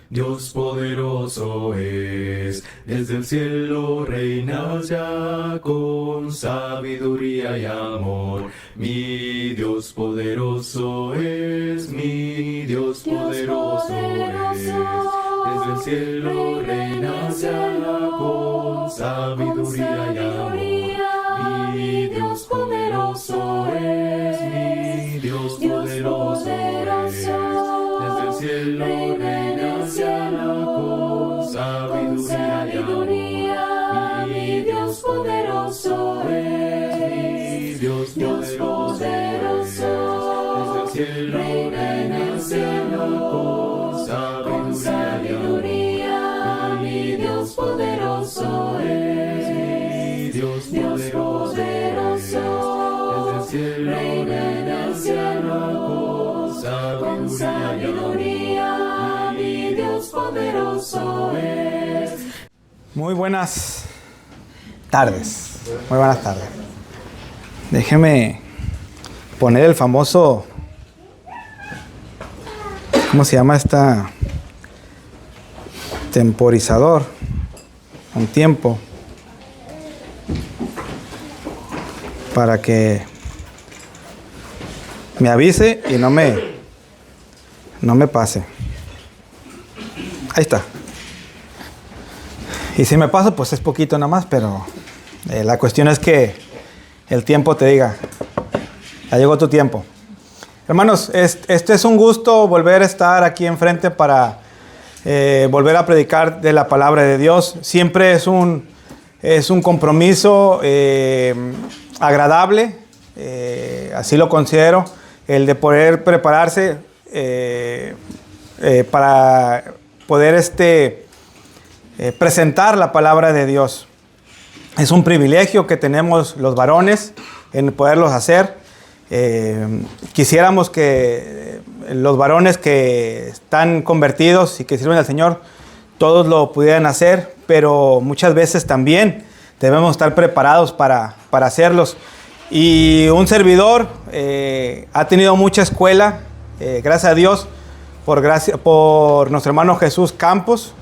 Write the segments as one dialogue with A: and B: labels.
A: Dios poderoso es, desde el cielo reinas ya con sabiduría y amor. Mi Dios poderoso es, mi Dios poderoso es, desde el cielo reinas ya con sabiduría y amor. Mi Dios poderoso es, mi Dios poderoso es, desde el cielo reinas ya con sabiduría y amor. Mi Dios poderoso es, mi Dios poderoso es, desde el cielo reinas ya con sabiduría y amor. Mi Dios poderoso es, mi Dios poderoso es, desde el cielo reinas ya con sabiduría. Mi Dios poderoso es.
B: Muy buenas tardes. Muy buenas tardes. Déjeme poner el famoso, ¿cómo se llama esta? Temporizador. Un tiempo. Para que me avise y no me pase. Ahí está. Y si me paso, pues es poquito nada más, pero la cuestión es que el tiempo te diga, ya llegó tu tiempo. Hermanos, este es un gusto volver a estar aquí enfrente para volver a predicar de la palabra de Dios. Siempre es un compromiso agradable, así lo considero, el de poder prepararse para poder presentar la palabra de Dios. Es un privilegio que tenemos los varones en poderlos hacer. Quisiéramos que los varones que están convertidos y que sirven al Señor, todos lo pudieran hacer, pero muchas veces también debemos estar preparados para hacerlos. Y un servidor ha tenido mucha escuela, gracias a Dios, por nuestro hermano Jesús Campos,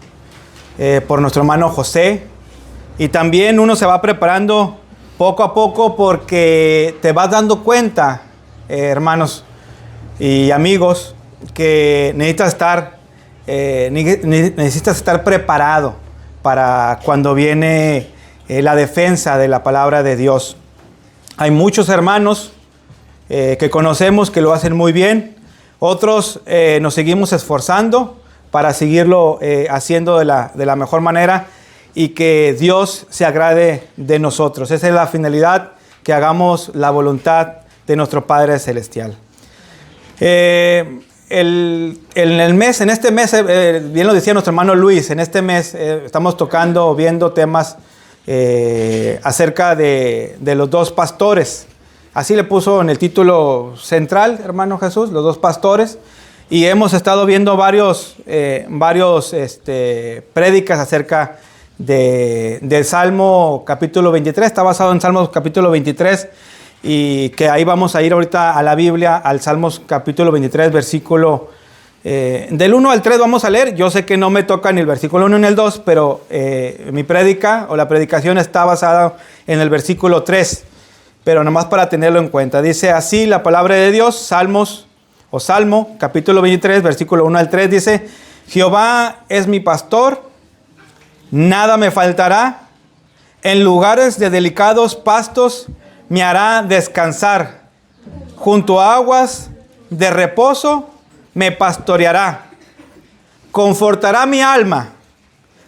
B: por nuestro hermano José. Y también uno se va preparando poco a poco porque te vas dando cuenta, hermanos y amigos, que necesitas estar preparado para cuando viene la defensa de la palabra de Dios. Hay muchos hermanos que conocemos que lo hacen muy bien. Otros nos seguimos esforzando para seguirlo haciendo de la mejor manera y que Dios se agrade de nosotros. Esa es la finalidad, que hagamos la voluntad de nuestro Padre Celestial. En este mes, bien lo decía nuestro hermano Luis, en este mes estamos viendo temas acerca de los dos pastores. Así le puso en el título central, hermano Jesús, los dos pastores. Y hemos estado viendo varios prédicas acerca del Salmo capítulo 23. Está basado en Salmos capítulo 23. Y que ahí vamos a ir ahorita a la Biblia, al Salmos capítulo 23, versículo del 1 al 3 vamos a leer. Yo sé que no me toca ni el versículo 1 ni el 2, pero mi prédica o la predicación está basada en el versículo 3. Pero nomás para tenerlo en cuenta. Dice así la palabra de Dios, Salmo capítulo 23, versículo 1 al 3, dice: Jehová es mi pastor, nada me faltará. En lugares de delicados pastos me hará descansar. Junto a aguas de reposo me pastoreará. Confortará mi alma.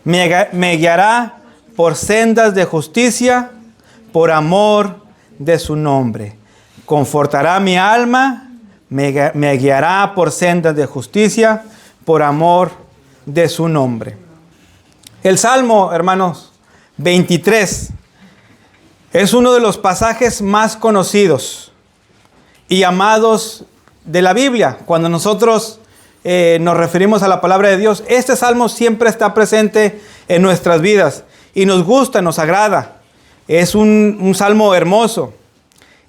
B: Me guiará por sendas de justicia, por amor de su nombre. Confortará mi alma. Me guiará por sendas de justicia, por amor de su nombre. El Salmo, hermanos, 23 es uno de los pasajes más conocidos y amados de la Biblia. Cuando nosotros nos referimos a la palabra de Dios, este salmo siempre está presente en nuestras vidas y nos gusta, nos agrada. Es un salmo hermoso.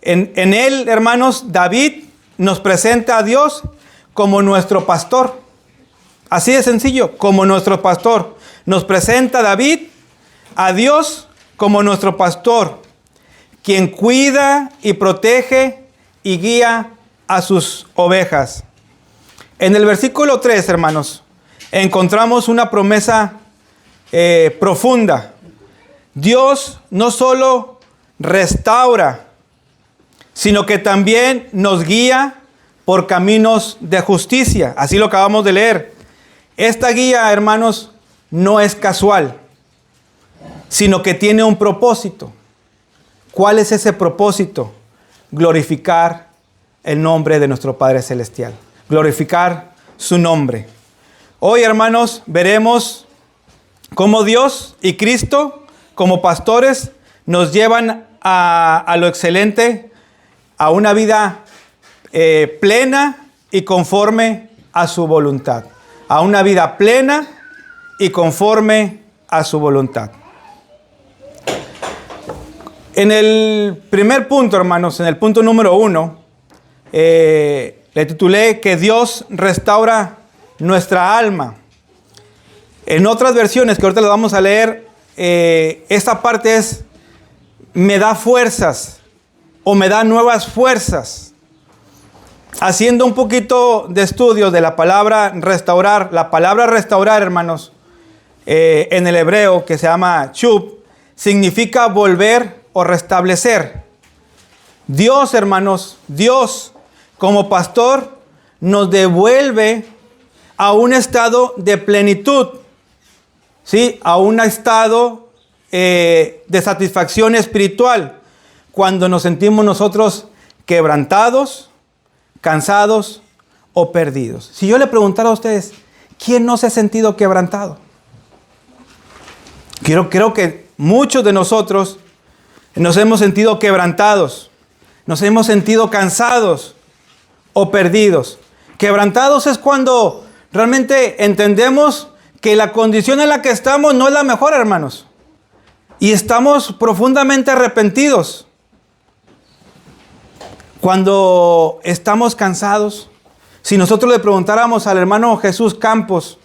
B: En él, hermanos, David nos presenta a Dios como nuestro pastor. Así de sencillo, como nuestro pastor. Nos presenta David a Dios como nuestro pastor, quien cuida y protege y guía a sus ovejas. En el versículo 3, hermanos, encontramos una promesa profunda. Dios no solo restaura, sino que también nos guía por caminos de justicia. Así lo acabamos de leer. Esta guía, hermanos, no es casual, sino que tiene un propósito. ¿Cuál es ese propósito? Glorificar el nombre de nuestro Padre Celestial. Glorificar su nombre. Hoy, hermanos, veremos cómo Dios y Cristo, como pastores, nos llevan a lo excelente, a una vida plena y conforme a su voluntad. A una vida plena y conforme a su voluntad. En el primer punto, hermanos, en el punto número 1, le titulé que Dios restaura nuestra alma. En otras versiones que ahorita las vamos a leer, esta parte es, me da fuerzas o me da nuevas fuerzas. Haciendo un poquito de estudio de la palabra restaurar, hermanos, en el hebreo que se llama shub, significa volver o restablecer. Dios, hermanos, Dios como pastor nos devuelve a un estado de plenitud, ¿sí? A un estado de satisfacción espiritual, cuando nos sentimos nosotros quebrantados, cansados o perdidos. Si yo le preguntara a ustedes, ¿quién no se ha sentido quebrantado? Creo que muchos de nosotros nos hemos sentido quebrantados, nos hemos sentido cansados o perdidos. Quebrantados es cuando realmente entendemos que la condición en la que estamos no es la mejor, hermanos. Y estamos profundamente arrepentidos. Cuando estamos cansados, si nosotros le preguntáramos al hermano Jesús Campos,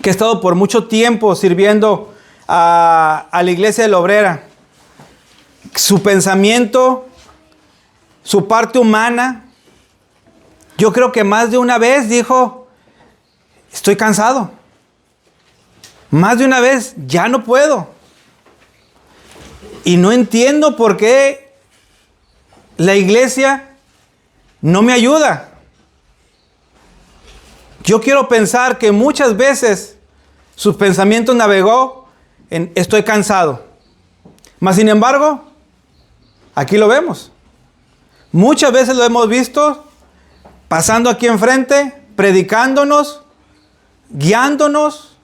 B: que ha estado por mucho tiempo sirviendo a la iglesia de la Obrera, su pensamiento, su parte humana, yo creo que más de una vez dijo, estoy cansado. Más de una vez, ya no puedo. Y no entiendo por qué la iglesia no me ayuda. Yo quiero pensar que muchas veces sus pensamientos navegó en estoy cansado. Mas sin embargo, aquí lo vemos. Muchas veces lo hemos visto pasando aquí enfrente, predicándonos, guiándonos.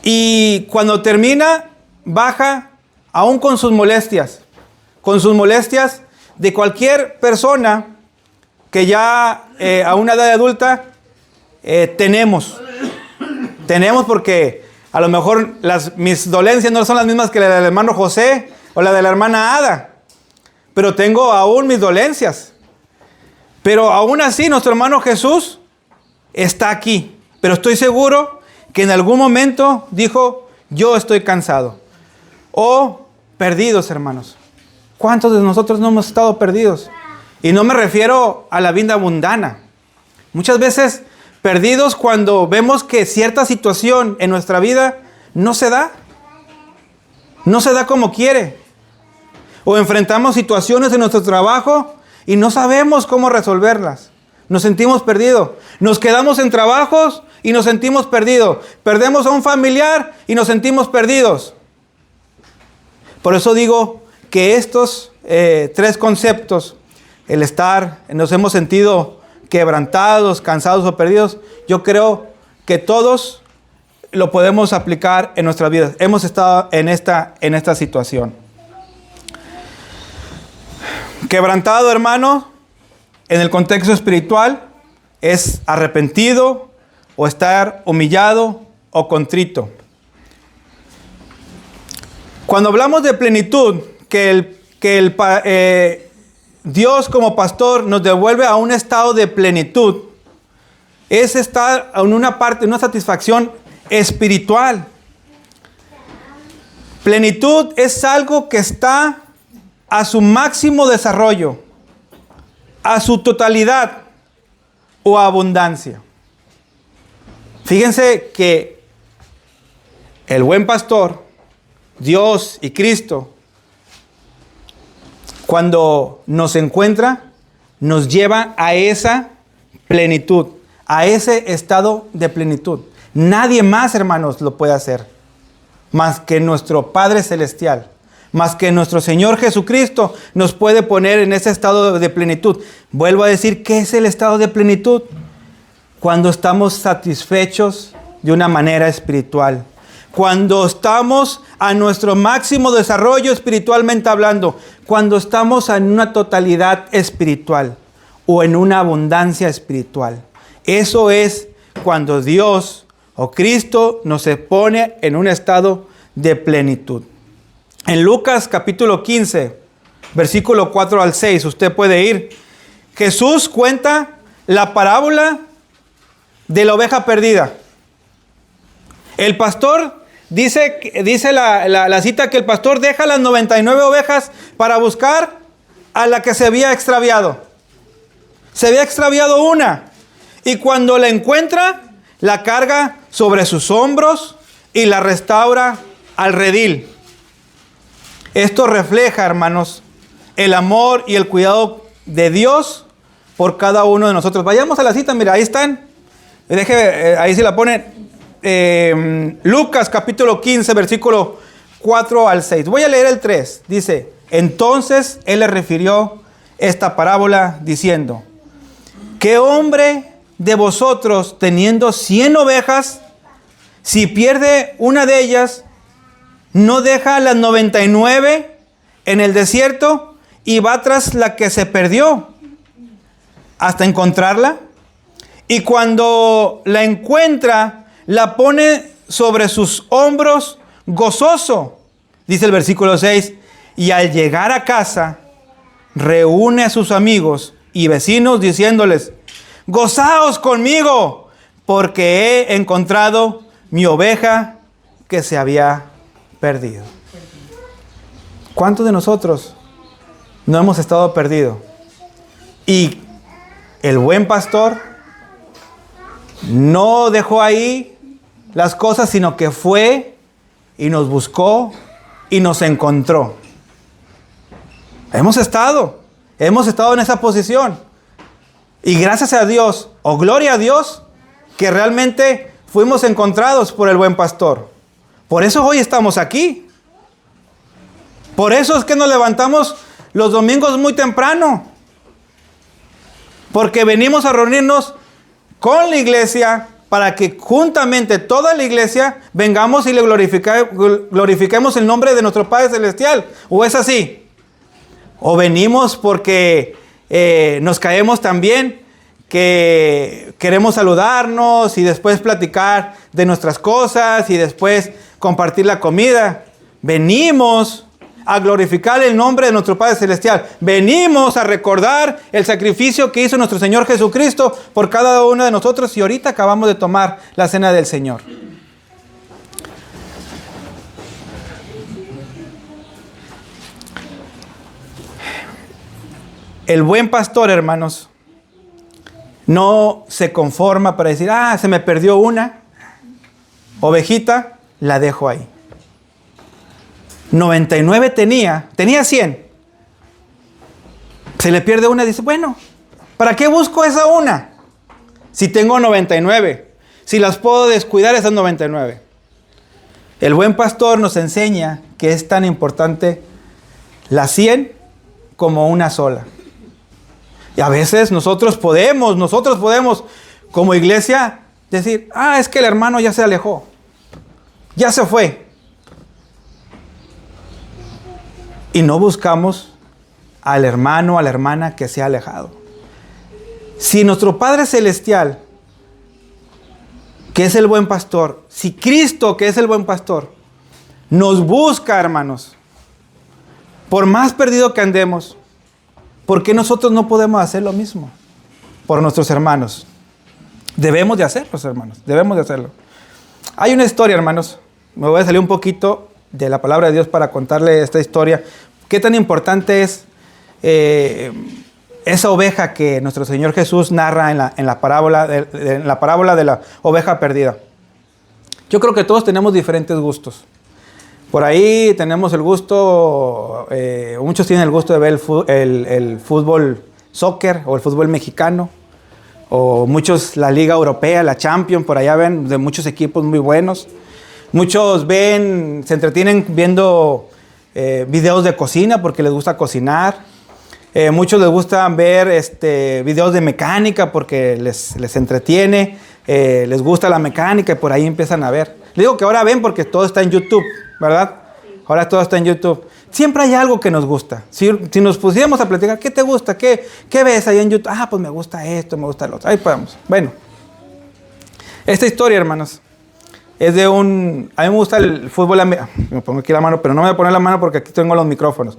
B: Y cuando termina, baja aún con sus molestias. Con sus molestias de cualquier persona que ya a una edad adulta tenemos. Tenemos porque a lo mejor mis dolencias no son las mismas que la del hermano José o la de la hermana Ada. Pero tengo aún mis dolencias. Pero aún así nuestro hermano Jesús está aquí. Pero estoy seguro que en algún momento dijo, yo estoy cansado. O perdidos, hermanos. ¿Cuántos de nosotros no hemos estado perdidos? Y no me refiero a la vida mundana. Muchas veces perdidos cuando vemos que cierta situación en nuestra vida no se da. No se da como quiere. O enfrentamos situaciones en nuestro trabajo y no sabemos cómo resolverlas. Nos sentimos perdidos. Nos quedamos en trabajos y nos sentimos perdidos. Perdemos a un familiar y nos sentimos perdidos. Por eso digo que estos tres conceptos, el estar, nos hemos sentido quebrantados, cansados o perdidos, yo creo que todos lo podemos aplicar en nuestras vidas. Hemos estado en esta situación. Quebrantado, hermano, en el contexto espiritual, es arrepentido o estar humillado o contrito. Cuando hablamos de plenitud, que Dios como pastor nos devuelve a un estado de plenitud, es estar en una parte, una satisfacción espiritual. Plenitud es algo que está a su máximo desarrollo, a su totalidad o abundancia. Fíjense que el buen pastor, Dios y Cristo, cuando nos encuentra, nos lleva a esa plenitud, a ese estado de plenitud. Nadie más, hermanos, lo puede hacer, más que nuestro Padre Celestial, más que nuestro Señor Jesucristo nos puede poner en ese estado de plenitud. Vuelvo a decir, ¿qué es el estado de plenitud? Cuando estamos satisfechos de una manera espiritual. Cuando estamos a nuestro máximo desarrollo espiritualmente hablando. Cuando estamos en una totalidad espiritual o en una abundancia espiritual. Eso es cuando Dios o Cristo nos pone en un estado de plenitud. En Lucas capítulo 15, versículo 4 al 6, usted puede ir. Jesús cuenta la parábola de la oveja perdida. El pastor, dice la cita, que el pastor deja las 99 ovejas para buscar a la que se había extraviado. Se había extraviado una. Y cuando la encuentra, la carga sobre sus hombros y la restaura al redil. Esto refleja, hermanos, el amor y el cuidado de Dios por cada uno de nosotros. Vayamos a la cita, mira, ahí están. Ahí se la pone. Lucas capítulo 15, versículo 4 al 6. Voy a leer el 3. Dice, entonces él le refirió esta parábola diciendo, ¿qué hombre de vosotros, teniendo 100 ovejas, si pierde una de ellas, no deja las 99 en el desierto y va tras la que se perdió hasta encontrarla? Y cuando la encuentra, la pone sobre sus hombros gozoso. Dice el versículo 6, y al llegar a casa, reúne a sus amigos y vecinos diciéndoles, gozaos conmigo, porque he encontrado mi oveja que se había perdido. ¿Cuántos de nosotros no hemos estado perdidos? Y el buen pastor no dejó ahí las cosas, sino que fue y nos buscó y nos encontró. Hemos estado en esa posición. Y gracias a Dios, o gloria a Dios, que realmente fuimos encontrados por el buen pastor. Por eso hoy estamos aquí. Por eso es que nos levantamos los domingos muy temprano. Porque venimos a reunirnos con la iglesia para que juntamente toda la iglesia vengamos y le glorifiquemos el nombre de nuestro Padre Celestial. ¿O es así? O venimos porque nos caemos tan bien que queremos saludarnos y después platicar de nuestras cosas y después compartir la comida. Venimos a glorificar el nombre de nuestro Padre Celestial. Venimos a recordar el sacrificio que hizo nuestro Señor Jesucristo por cada uno de nosotros, y ahorita acabamos de tomar la cena del Señor. El buen pastor, hermanos, no se conforma para decir, se me perdió una ovejita, la dejo ahí. 99 tenía 100. Se le pierde una, dice, bueno, ¿para qué busco esa una? Si tengo 99, si las puedo descuidar esas 99. El buen pastor nos enseña que es tan importante las 100 como una sola. Y a veces nosotros podemos como iglesia decir, es que el hermano ya se alejó, ya se fue. Y no buscamos al hermano, a la hermana que se ha alejado. Si nuestro Padre Celestial, que es el buen pastor, si Cristo, que es el buen pastor, nos busca, hermanos, por más perdido que andemos, ¿por qué nosotros no podemos hacer lo mismo por nuestros hermanos? Debemos de hacerlo, hermanos, debemos de hacerlo. Hay una historia, hermanos, me voy a salir un poquito de la palabra de Dios para contarle esta historia. ¿Qué tan importante es esa oveja que nuestro Señor Jesús narra en la parábola de la oveja perdida? Yo creo que todos tenemos diferentes gustos. Por ahí tenemos el gusto, muchos tienen el gusto de ver el fútbol soccer o el fútbol mexicano, o muchos la Liga Europea, la Champions, por allá ven de muchos equipos muy buenos. Muchos se entretienen viendo videos de cocina porque les gusta cocinar. Muchos les gusta ver videos de mecánica porque les entretiene, les gusta la mecánica y por ahí empiezan a ver. Les digo que ahora ven porque todo está en YouTube, ¿verdad? Ahora todo está en YouTube. Siempre hay algo que nos gusta. Si nos pusiéramos a platicar, ¿qué te gusta? ¿Qué ves ahí en YouTube? Ah, pues me gusta esto, me gusta lo otro. Ahí podemos. Bueno, esta historia, hermanos, es de a mí me gusta el fútbol americano. Me pongo aquí la mano, pero no me voy a poner la mano porque aquí tengo los micrófonos.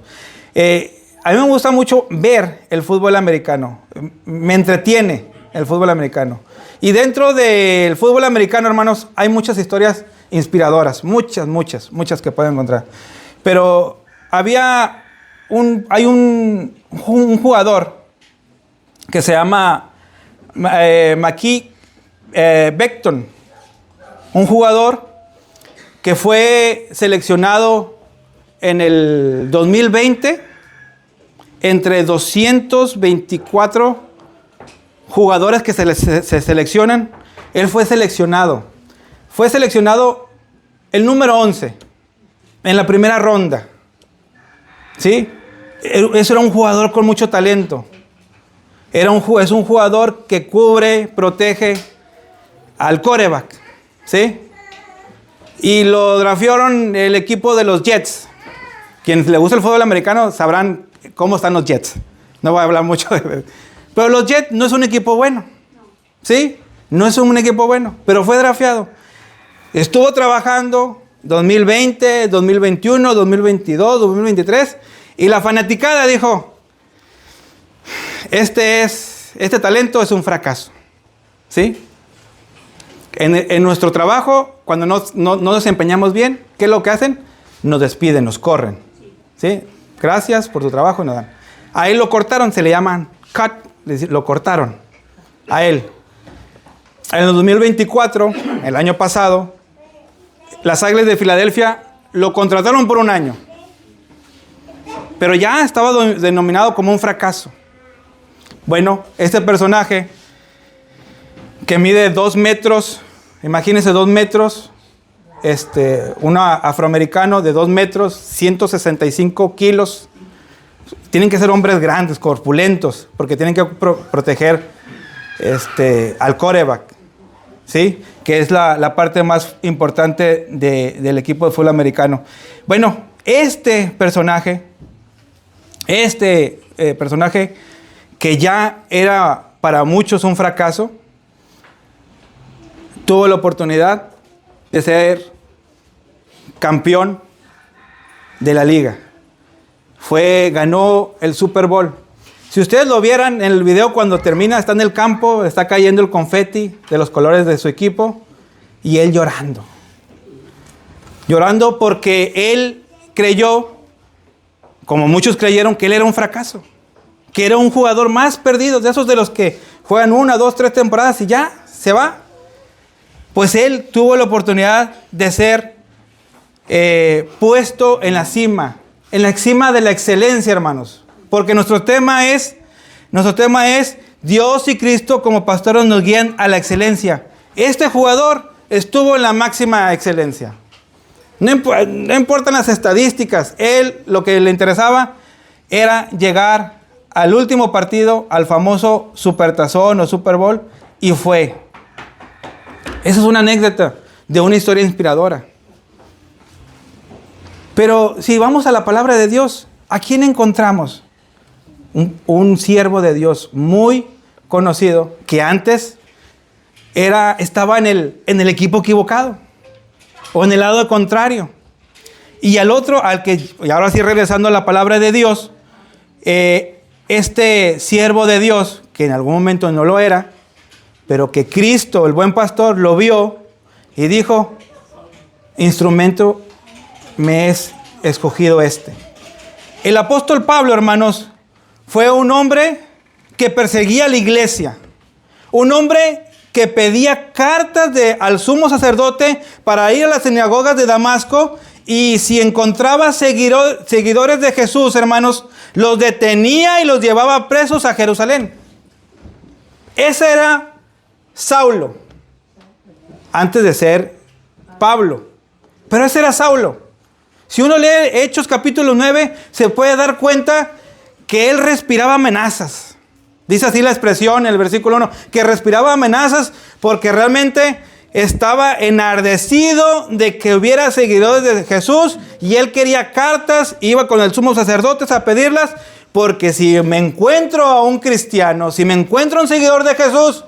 B: A mí me gusta mucho ver el fútbol americano. Me entretiene el fútbol americano. Y dentro del fútbol americano, hermanos, hay muchas historias inspiradoras. Muchas que pueden encontrar. Pero hay un jugador que se llama Mekhi Becton. Un jugador que fue seleccionado en el 2020 entre 224 jugadores que se seleccionan. Él fue seleccionado. Fue seleccionado el número 11 en la primera ronda. ¿Sí? Eso era un jugador con mucho talento. Es un jugador que cubre, protege al quarterback. ¿Sí? Y lo draftearon el equipo de los Jets. Quienes les gusta el fútbol americano sabrán cómo están los Jets. No voy a hablar mucho de... Pero los Jets no es un equipo bueno. ¿Sí? No es un equipo bueno, pero fue drafteado. Estuvo trabajando 2020, 2021, 2022, 2023 y la fanaticada dijo, este talento es un fracaso. ¿Sí? En nuestro trabajo, cuando no desempeñamos bien, ¿qué es lo que hacen? Nos despiden, nos corren. ¿Sí? Gracias por tu trabajo. No dan. A él lo cortaron, se le llaman cut, lo cortaron. A él. En el 2024, el año pasado, las Águilas de Filadelfia lo contrataron por un año. Pero ya estaba denominado como un fracaso. Bueno, este personaje que mide 2 metros, imagínense 2 metros, un afroamericano de 2 metros, 165 kilos. Tienen que ser hombres grandes, corpulentos, porque tienen que proteger al quarterback, ¿sí? Que es la parte más importante del equipo de fútbol americano. Bueno, este personaje que ya era para muchos un fracaso, tuvo la oportunidad de ser campeón de la liga. Ganó el Super Bowl. Si ustedes lo vieran en el video cuando termina, está en el campo, está cayendo el confeti de los colores de su equipo y él llorando. Llorando porque él creyó, como muchos creyeron, que él era un fracaso. Que era un jugador más perdido, de esos de los que juegan 1, 2, 3 temporadas y ya se va. Pues él tuvo la oportunidad de ser puesto en la cima de la excelencia, hermanos. Porque nuestro tema es Dios y Cristo como pastores nos guían a la excelencia. Este jugador estuvo en la máxima excelencia. No importan las estadísticas. Él lo que le interesaba era llegar al último partido, al famoso Supertazón o Super Bowl, y fue. Esa es una anécdota de una historia inspiradora. Pero si vamos a la palabra de Dios, ¿a quién encontramos? Un siervo de Dios muy conocido que antes estaba en el equipo equivocado o en el lado contrario. Y al otro, y ahora sí regresando a la palabra de Dios, este siervo de Dios, que en algún momento no lo era, pero que Cristo, el buen pastor, lo vio y dijo, instrumento me es escogido este. El apóstol Pablo, hermanos, fue un hombre que perseguía a la iglesia. Un hombre que pedía cartas al sumo sacerdote para ir a las sinagogas de Damasco, y si encontraba seguidores de Jesús, hermanos, los detenía y los llevaba presos a Jerusalén. Ese era Saulo, antes de ser Pablo. Pero ese era Saulo. Si uno lee Hechos capítulo 9, se puede dar cuenta que él respiraba amenazas. Dice así la expresión en el versículo 1, que respiraba amenazas porque realmente estaba enardecido de que hubiera seguidores de Jesús, y él quería cartas, iba con el sumo sacerdote a pedirlas, porque si me encuentro a un cristiano, si me encuentro a un seguidor de Jesús,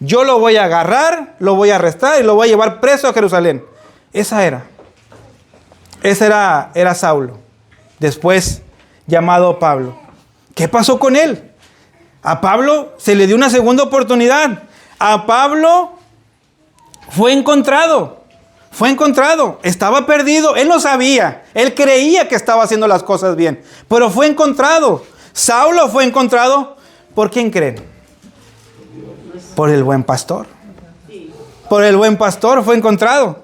B: yo lo voy a agarrar, lo voy a arrestar y lo voy a llevar preso a Jerusalén. Ese era Saulo, después llamado Pablo. ¿Qué pasó con él? A Pablo se le dio una segunda oportunidad. A Pablo fue encontrado, estaba perdido, él no sabía, él creía que estaba haciendo las cosas bien, pero fue encontrado. Saulo fue encontrado, ¿por quién creen? Por el buen pastor. Por el buen pastor fue encontrado.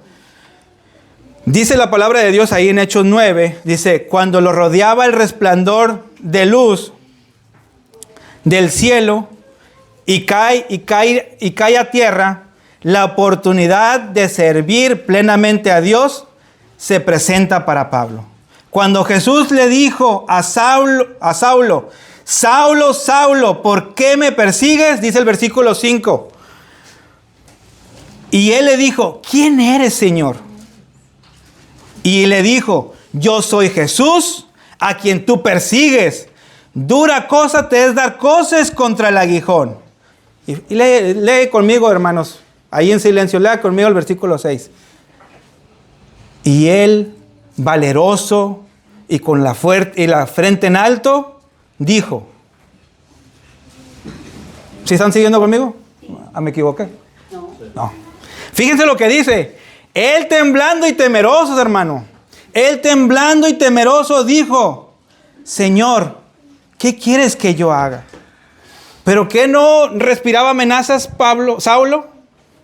B: Dice la palabra de Dios ahí en Hechos 9, dice, cuando lo rodeaba el resplandor de luz del cielo y cae a tierra, la oportunidad de servir plenamente a Dios se presenta para Pablo. Cuando Jesús le dijo a Saulo, Saulo, Saulo, ¿por qué me persigues? Dice el versículo 5. Y él le dijo, ¿quién eres, Señor? Y le dijo, yo soy Jesús, a quien tú persigues. Dura cosa te es dar coces contra el aguijón. Y lee conmigo, hermanos. Ahí en silencio, lea conmigo el versículo 6. Y él, valeroso y con la frente en alto, dijo. ¿Sí están siguiendo conmigo? ¿Me equivoqué? No. Fíjense lo que dice. Él temblando y temeroso, hermano. Él temblando y temeroso dijo, Señor, ¿qué quieres que yo haga? ¿Pero qué no respiraba amenazas Saulo?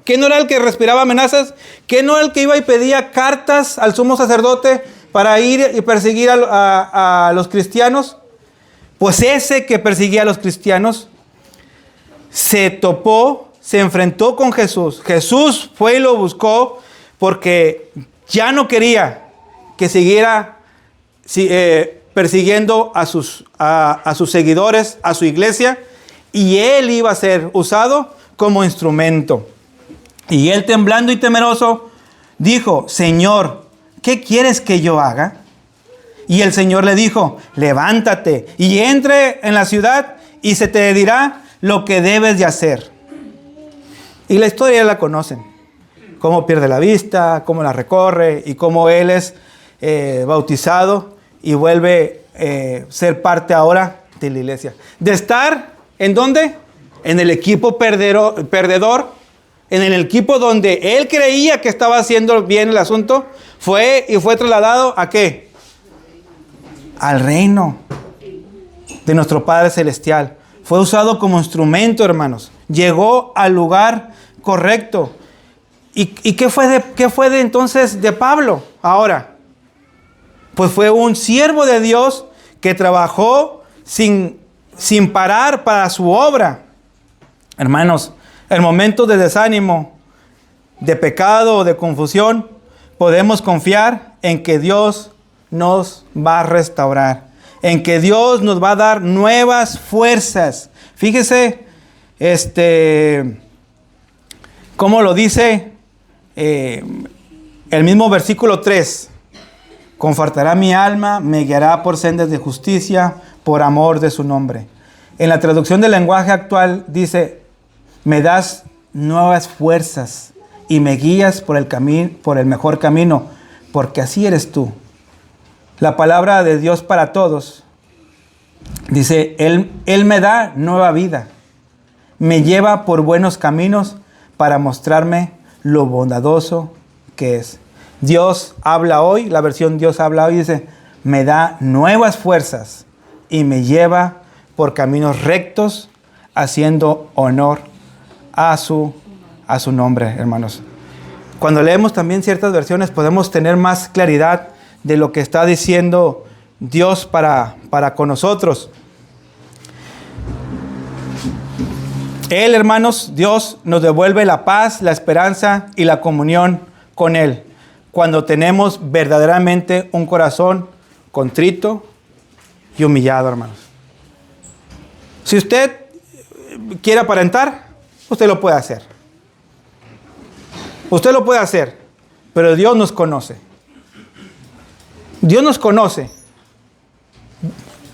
B: ¿Qué no era el que respiraba amenazas? ¿Qué no era el que iba y pedía cartas al sumo sacerdote para ir y perseguir a los cristianos? Pues ese que perseguía a los cristianos se enfrentó con Jesús. Jesús fue y lo buscó porque ya no quería que siguiera persiguiendo a sus seguidores, a su iglesia, y él iba a ser usado como instrumento. Y él, temblando y temeroso, dijo, Señor, ¿qué quieres que yo haga? Y el Señor le dijo, levántate y entre en la ciudad y se te dirá lo que debes de hacer. Y la historia ya la conocen. Cómo pierde la vista, cómo la recorre y cómo él es bautizado y vuelve a ser parte ahora de la iglesia. De estar, ¿en dónde? En el equipo perdedor. En el equipo donde él creía que estaba haciendo bien el asunto, fue trasladado ¿a qué? Al reino de nuestro Padre Celestial. Fue usado como instrumento, hermanos. Llegó al lugar correcto. ¿Y qué fue de entonces de Pablo ahora? Pues fue un siervo de Dios que trabajó sin parar para su obra. Hermanos, en momentos de desánimo, de pecado o de confusión, podemos confiar en que Dios nos va a restaurar, en que Dios nos va a dar nuevas fuerzas. Fíjese, cómo lo dice el mismo versículo 3. Confortará mi alma, me guiará por sendas de justicia, por amor de su nombre. En la traducción del lenguaje actual dice, me das nuevas fuerzas y me guías por el mejor camino, porque así eres tú. La palabra de Dios para todos dice, Él me da nueva vida, me lleva por buenos caminos para mostrarme lo bondadoso que es. Dios habla hoy, la versión Dios habla hoy dice, me da nuevas fuerzas y me lleva por caminos rectos, haciendo honor a su nombre, hermanos. Cuando leemos también ciertas versiones podemos tener más claridad de lo que está diciendo Dios para con nosotros. Él, hermanos, Dios nos devuelve la paz, la esperanza y la comunión con Él cuando tenemos verdaderamente un corazón contrito y humillado, hermanos. Si usted quiere aparentar, usted lo puede hacer. Usted lo puede hacer, pero Dios nos conoce. Dios nos conoce.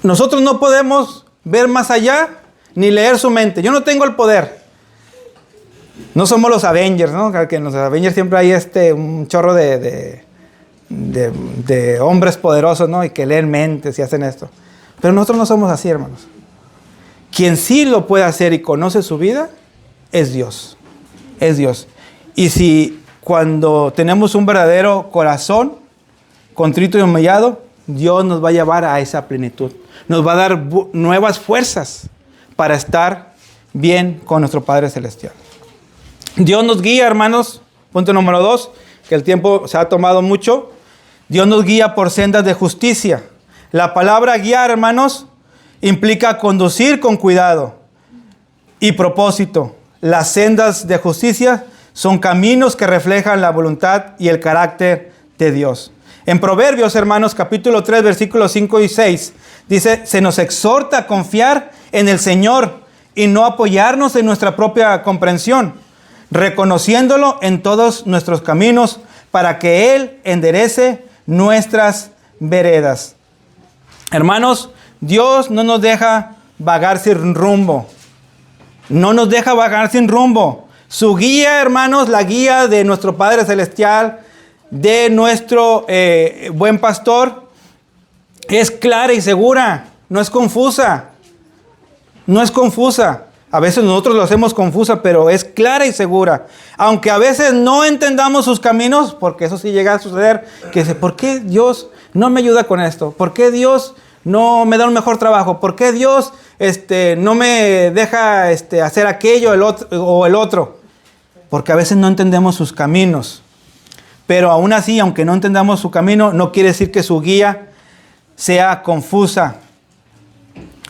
B: Nosotros no podemos ver más allá ni leer su mente. Yo no tengo el poder. No somos los Avengers, ¿no? Que en los Avengers siempre hay un chorro de hombres poderosos, ¿no? Y que leen mentes y hacen esto. Pero nosotros no somos así, hermanos. Quien sí lo puede hacer y conoce su vida es Dios. Es Dios. Y si cuando tenemos un verdadero corazón contrito y humillado, Dios nos va a llevar a esa plenitud. Nos va a dar nuevas fuerzas para estar bien con nuestro Padre Celestial. Dios nos guía, hermanos. Punto número 2, que el tiempo se ha tomado mucho. Dios nos guía por sendas de justicia. La palabra guiar, hermanos, implica conducir con cuidado y propósito. Las sendas de justicia son caminos que reflejan la voluntad y el carácter de Dios. En Proverbios, hermanos, capítulo 3, versículos 5 y 6, dice, se nos exhorta a confiar en el Señor y no apoyarnos en nuestra propia comprensión, reconociéndolo en todos nuestros caminos para que Él enderece nuestras veredas. Hermanos, Dios no nos deja vagar sin rumbo. No nos deja vagar sin rumbo. Su guía, hermanos, la guía de nuestro Padre Celestial, de nuestro buen pastor, es clara y segura. No es confusa. No es confusa. A veces nosotros lo hacemos confusa, pero es clara y segura. Aunque a veces no entendamos sus caminos, porque eso sí llega a suceder, que dice, ¿por qué Dios no me ayuda con esto? ¿Por qué Dios no me da un mejor trabajo? ¿Por qué Dios no me deja hacer aquello el otro? Porque a veces no entendemos sus caminos. Pero aún así, aunque no entendamos su camino, no quiere decir que su guía sea confusa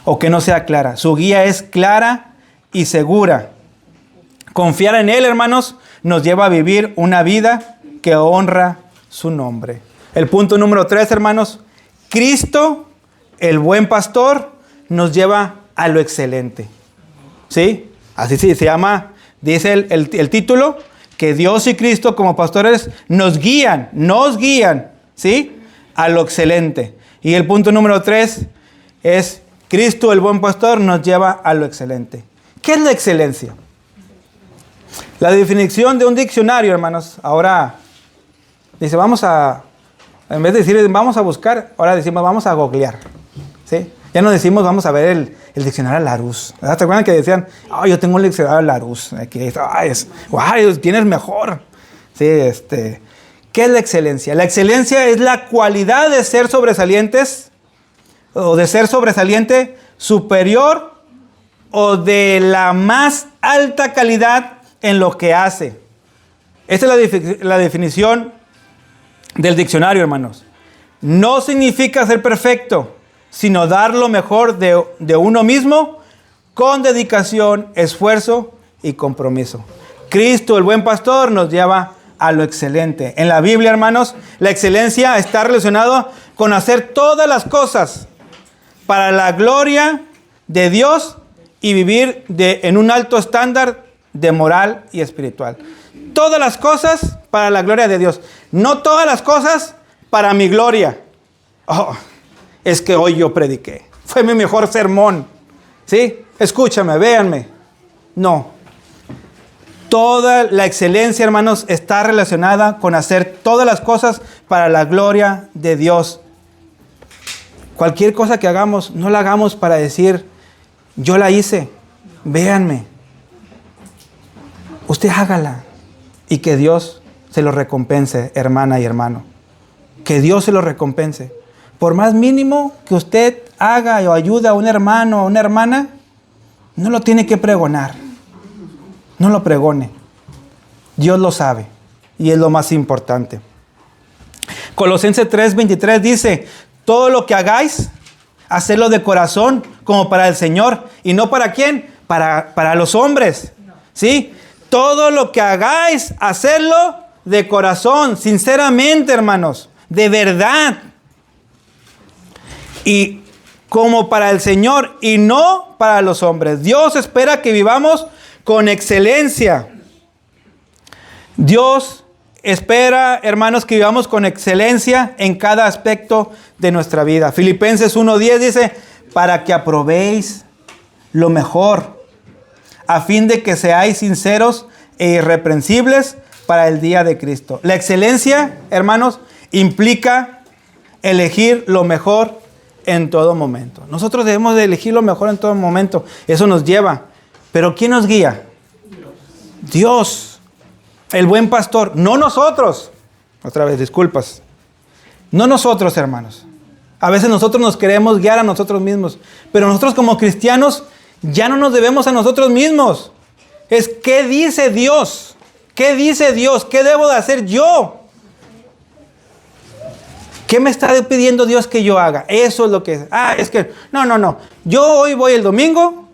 B: o que no sea clara. Su guía es clara y segura. Confiar en Él, hermanos, nos lleva a vivir una vida que honra su nombre. El punto número 3, hermanos, Cristo, el buen pastor, nos lleva a lo excelente. ¿Sí? Así sí, se llama, dice el título, que Dios y Cristo como pastores nos guían, ¿sí? A lo excelente. Y el punto número 3 es, Cristo, el buen pastor, nos lleva a lo excelente. ¿Qué es la excelencia? La definición de un diccionario, hermanos, ahora dice, en vez de decir vamos a buscar, ahora decimos vamos a googlear, ¿sí? Ya no decimos vamos a ver el diccionario Larousse. ¿Verdad? ¿Te acuerdan que decían, yo tengo un diccionario Larousse? Aquí, tienes mejor. Sí, ¿qué es la excelencia? La excelencia es la cualidad de ser sobresalientes, o de ser sobresaliente, superior, o de la más alta calidad en lo que hace. Esta es la definición del diccionario, hermanos. No significa ser perfecto, sino dar lo mejor de uno mismo con dedicación, esfuerzo y compromiso. Cristo, el buen pastor, nos lleva a lo excelente. En la Biblia, hermanos, la excelencia está relacionada con hacer todas las cosas para la gloria de Dios y vivir en un alto estándar de moral y espiritual. Todas las cosas para la gloria de Dios. No todas las cosas para mi gloria. Es que hoy yo prediqué. Fue mi mejor sermón. ¿Sí? Escúchame, véanme. No. Toda la excelencia, hermanos, está relacionada con hacer todas las cosas para la gloria de Dios. Cualquier cosa que hagamos, no la hagamos para decir, yo la hice, véanme. usted hágala. Y que Dios se lo recompense, hermana y hermano. Que Dios se lo recompense. Por más mínimo que usted haga o ayude a un hermano o a una hermana, no lo tiene que pregonar. No lo pregone. Dios lo sabe. Y es lo más importante. Colosenses 3:23 dice, todo lo que hagáis, hacedlo de corazón, como para el Señor. ¿Y no para quién? Para los hombres. ¿Sí? Todo lo que hagáis, hacedlo de corazón, sinceramente, hermanos, de verdad. Y como para el Señor y no para los hombres. Dios espera que vivamos con excelencia. Dios espera, hermanos, que vivamos con excelencia en cada aspecto de nuestra vida. Filipenses 1:10 dice, para que aprobéis lo mejor, a fin de que seáis sinceros e irreprensibles para el día de Cristo. La excelencia, hermanos, implica elegir lo mejor en todo momento. Nosotros debemos de elegir lo mejor en todo momento. Eso nos lleva. ¿Pero quién nos guía? Dios, el buen pastor, no nosotros. Otra vez, disculpas. No nosotros, hermanos. A veces nosotros nos queremos guiar a nosotros mismos. Pero nosotros como cristianos ya no nos debemos a nosotros mismos. Es ¿qué dice Dios? ¿Qué dice Dios? ¿Qué debo de hacer yo? ¿Qué me está pidiendo Dios que yo haga? Eso es lo que es. Es que, no. Yo hoy voy el domingo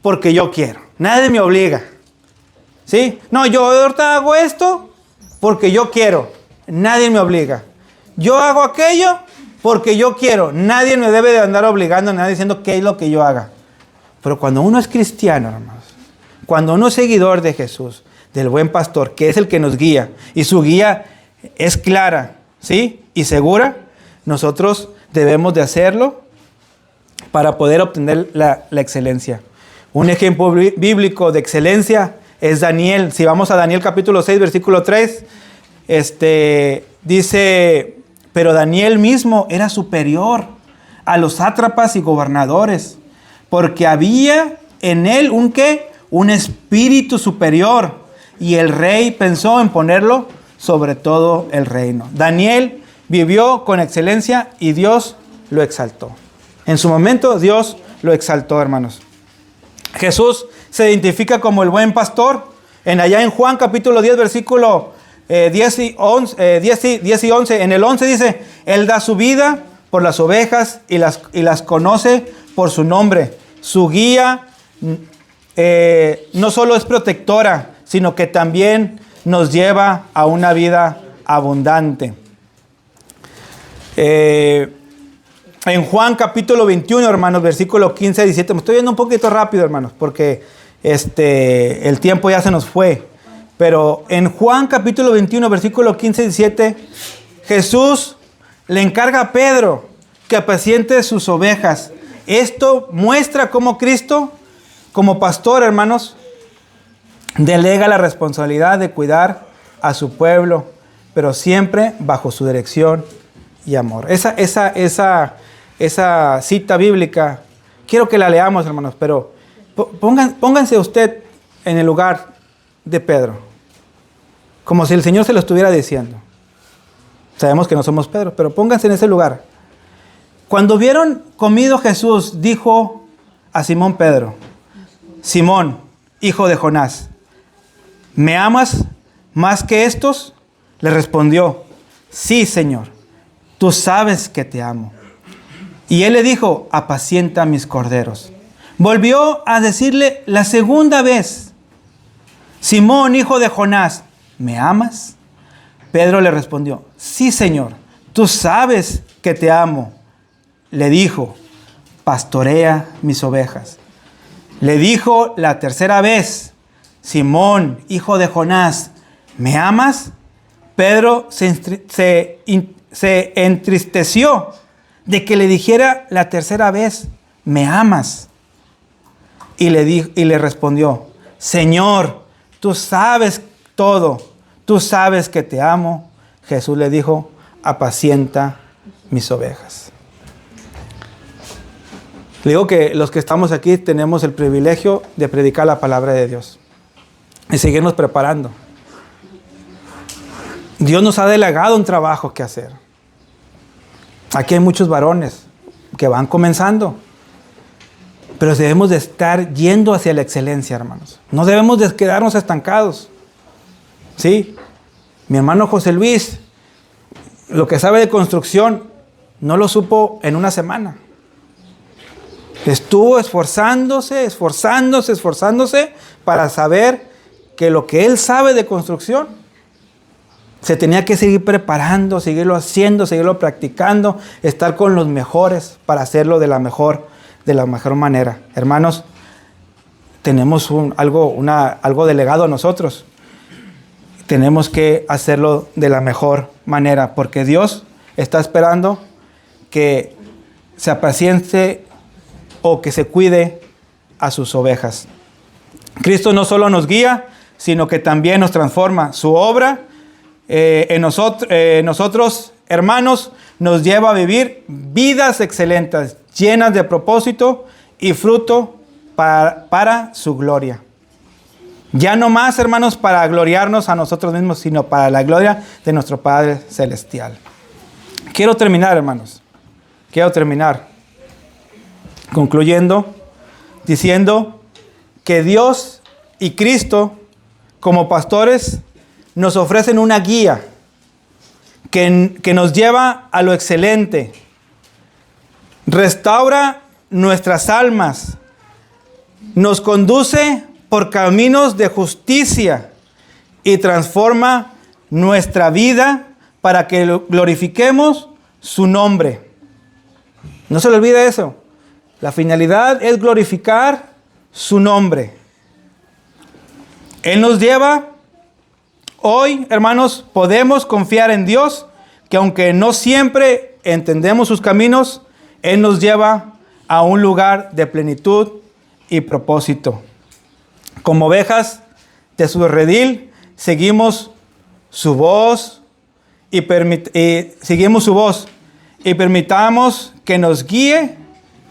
B: porque yo quiero. Nadie me obliga. ¿Sí? No, yo ahorita hago esto porque yo quiero. Nadie me obliga. Yo hago aquello porque yo quiero. Nadie me debe de andar obligando, nadie diciendo qué es lo que yo haga. Pero cuando uno es cristiano, hermanos, cuando uno es seguidor de Jesús, del buen pastor, que es el que nos guía, y su guía es clara, ¿sí? Y segura, nosotros debemos de hacerlo para poder obtener la excelencia. Un ejemplo bíblico de excelencia es Daniel. Si vamos a Daniel capítulo 6, versículo 3, dice, pero Daniel mismo era superior a los sátrapas y gobernadores, porque había en él un espíritu superior, y el rey pensó en ponerlo sobre todo el reino. Daniel vivió con excelencia y Dios lo exaltó. En su momento Dios lo exaltó, hermanos. Jesús se identifica como el buen pastor. Allá en Juan capítulo 10, versículo 10 y 11. En el 11 dice, Él da su vida por las ovejas y las conoce por su nombre. Su guía no solo es protectora, sino que también nos lleva a una vida abundante. En Juan capítulo 21, hermanos, versículo 15 y 17. Me estoy yendo un poquito rápido, hermanos, porque el tiempo ya se nos fue. Pero en Juan capítulo 21, versículo 15 y 17, Jesús le encarga a Pedro que apaciente sus ovejas. Esto muestra cómo Cristo, como pastor, hermanos, delega la responsabilidad de cuidar a su pueblo, pero siempre bajo su dirección y amor. Esa cita bíblica, quiero que la leamos, hermanos, pero pónganse usted en el lugar de Pedro, como si el Señor se lo estuviera diciendo. Sabemos que no somos Pedro, pero pónganse en ese lugar. Cuando vieron comido Jesús, dijo a Simón Pedro, Simón, hijo de Jonás, ¿me amas más que estos? Le respondió, sí, Señor, tú sabes que te amo. Y él le dijo, apacienta mis corderos. Volvió a decirle la segunda vez, Simón, hijo de Jonás, ¿me amas? Pedro le respondió, sí, Señor, tú sabes que te amo. Le dijo, pastorea mis ovejas. Le dijo la tercera vez, Simón, hijo de Jonás, ¿me amas? Pedro se entristeció de que le dijera la tercera vez, ¿me amas? Y le respondió, Señor, tú sabes todo, tú sabes que te amo. Jesús le dijo, apacienta mis ovejas. Le digo que los que estamos aquí tenemos el privilegio de predicar la palabra de Dios. y seguirnos preparando. Dios nos ha delegado un trabajo que hacer. Aquí hay muchos varones que van comenzando, pero debemos de estar yendo hacia la excelencia, hermanos. No debemos de quedarnos estancados. ¿Sí? Mi hermano José Luis, lo que sabe de construcción, no lo supo en una semana. Estuvo esforzándose para saber que lo que él sabe de construcción, se tenía que seguir preparando, seguirlo haciendo, seguirlo practicando, estar con los mejores para hacerlo de la mejor manera. Hermanos, tenemos algo delegado a nosotros. Tenemos que hacerlo de la mejor manera, porque Dios está esperando que se apaciente o que se cuide a sus ovejas. Cristo no solo nos guía, sino que también nos transforma. Su obra en nosotros, hermanos, nos lleva a vivir vidas excelentes, llenas de propósito y fruto para su gloria. Ya no más, hermanos, para gloriarnos a nosotros mismos, sino para la gloria de nuestro Padre Celestial. Quiero terminar, hermanos. Concluyendo, diciendo que Dios y Cristo, como pastores, nos ofrecen una guía que nos lleva a lo excelente. Restaura nuestras almas. Nos conduce por caminos de justicia y transforma nuestra vida para que glorifiquemos su nombre. No se le olvide eso. La finalidad es glorificar su nombre. Él nos lleva, hoy, hermanos, podemos confiar en Dios, que aunque no siempre entendemos sus caminos, Él nos lleva a un lugar de plenitud y propósito. Como ovejas de su redil, seguimos su voz y permitamos que nos guíe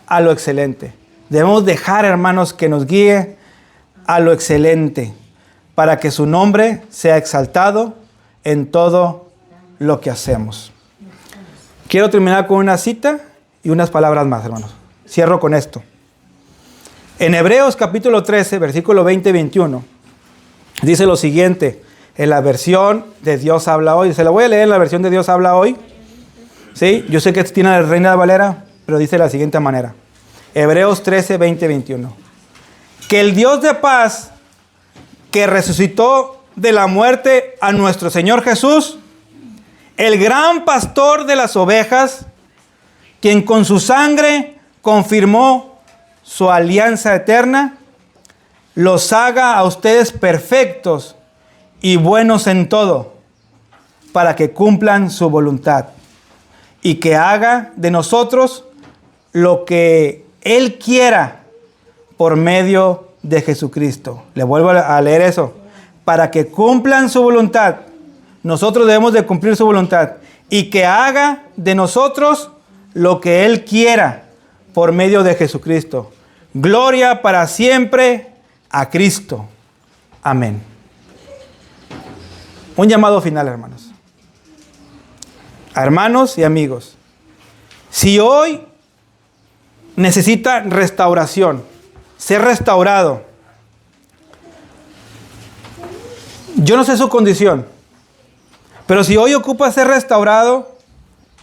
B: a lo excelente. Debemos dejar, hermanos, que nos guíe a lo excelente para que su nombre sea exaltado en todo lo que hacemos. Quiero terminar con una cita y unas palabras más, hermanos. Cierro con esto. En Hebreos capítulo 13, versículo 20 y 21, dice lo siguiente, en la versión de Dios habla hoy. Se la voy a leer en la versión de Dios habla hoy. ¿Sí? Yo sé que tiene la Reina Valera, pero dice de la siguiente manera. Hebreos 13, 20 y 21. Que el Dios de paz, que resucitó de la muerte a nuestro Señor Jesús, el gran pastor de las ovejas, quien con su sangre confirmó su alianza eterna, los haga a ustedes perfectos y buenos en todo, para que cumplan su voluntad, y que haga de nosotros lo que Él quiera por medio de Jesucristo. Le vuelvo a leer eso. Para que cumplan su voluntad. Nosotros debemos de cumplir su voluntad. Y que haga de nosotros lo que Él quiera por medio de Jesucristo. Gloria para siempre a Cristo. Amén. Un llamado final, hermanos. Hermanos y amigos, si hoy necesita restauración, ser restaurado, yo no sé su condición, pero si hoy ocupa ser restaurado,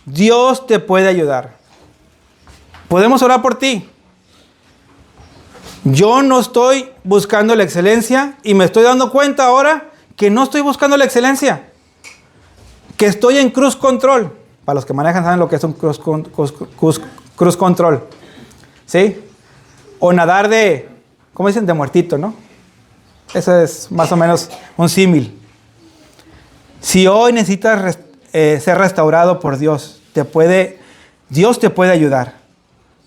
B: Dios te puede ayudar. Podemos orar por ti. Yo no estoy buscando la excelencia y me estoy dando cuenta ahora que no estoy buscando la excelencia, que estoy en cruise control. Para los que manejan saben lo que es un cruise control. ¿Sí? O nadar de, ¿cómo dicen? De muertito, ¿no? Eso es más o menos un símil. Si hoy necesitas ser restaurado por Dios, Dios te puede ayudar.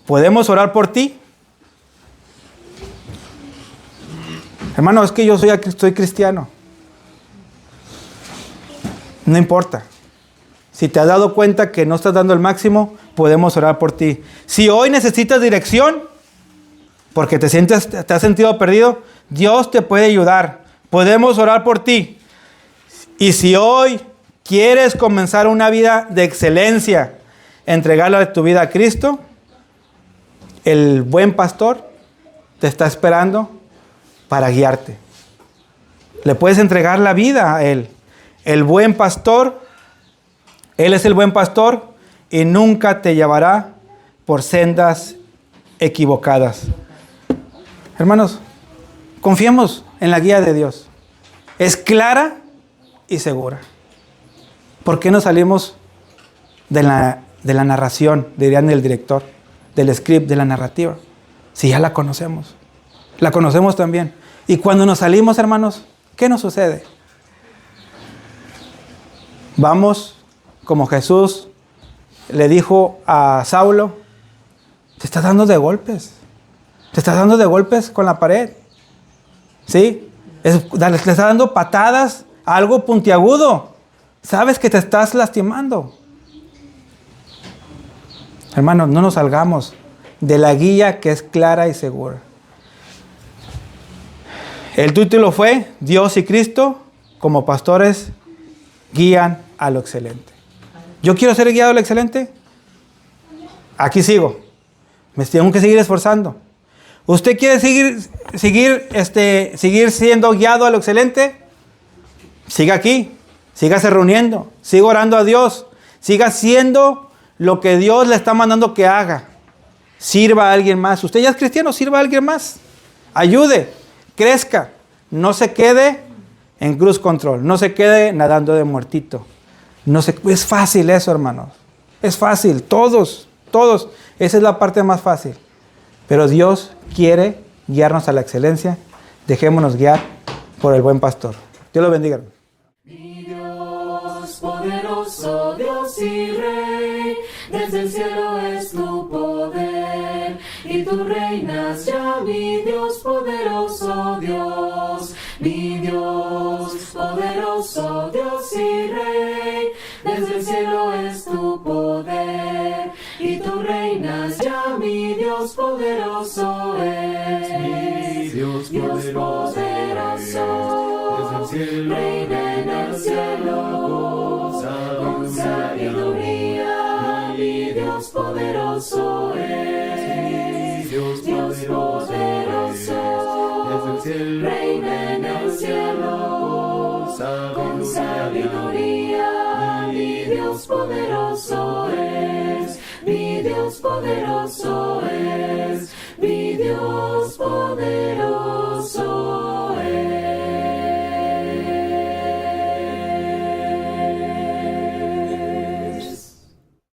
B: ¿Podemos orar por ti? Hermano, es que yo soy cristiano. No importa. Si te has dado cuenta que no estás dando el máximo, podemos orar por ti. Si hoy necesitas dirección, porque te has sentido perdido, Dios te puede ayudar. podemos orar por ti. Y si hoy quieres comenzar una vida de excelencia, entregarle tu vida a Cristo, el buen pastor te está esperando para guiarte. Le puedes entregar la vida a Él. El buen pastor, Él es el buen pastor y nunca te llevará por sendas equivocadas. Hermanos, confiemos en la guía de Dios. Es clara y segura. ¿Por qué no salimos de la narración, dirían el director, del script, de la narrativa? Si ya la conocemos. La conocemos también. Y cuando nos salimos, hermanos, ¿qué nos sucede? Vamos, como Jesús le dijo a Saulo, te estás dando de golpes. Te estás dando de golpes con la pared. ¿Sí? Le estás dando patadas a algo puntiagudo. Sabes que te estás lastimando. Hermanos, no nos salgamos de la guía que es clara y segura. El título fue Dios y Cristo como pastores guían a lo excelente. ¿Yo quiero ser guiado a lo excelente? Aquí sigo. Me tengo que seguir esforzando. ¿Usted quiere seguir siendo guiado a lo excelente? Siga aquí. Sígase reuniendo. Siga orando a Dios. Siga haciendo lo que Dios le está mandando que haga. Sirva a alguien más. Usted ya es cristiano, sirva a alguien más. Ayude, crezca. No se quede en cruise control. No se quede nadando de muertito. Es fácil eso, hermanos. Es fácil. Todos. Esa es la parte más fácil. Pero Dios quiere guiarnos a la excelencia. Dejémonos guiar por el buen pastor. Dios lo bendiga.
A: Mi Dios poderoso, Dios y Rey, desde el cielo es tu poder, y tú reinas ya, mi Dios poderoso, Dios. Mi Dios poderoso, Dios y Rey, desde el cielo es tu poder, y tú reinas ya, mi Dios poderoso es.
C: Mi Dios
A: poderoso,
C: desde el cielo,
A: reina en el cielo, con sabiduría, mi Dios poderoso es.
C: Mi Dios
A: poderoso,
C: desde el cielo,
A: reina en el cielo, con sabiduría, mi Dios poderoso es. Mi Dios poderoso es, mi Dios poderoso.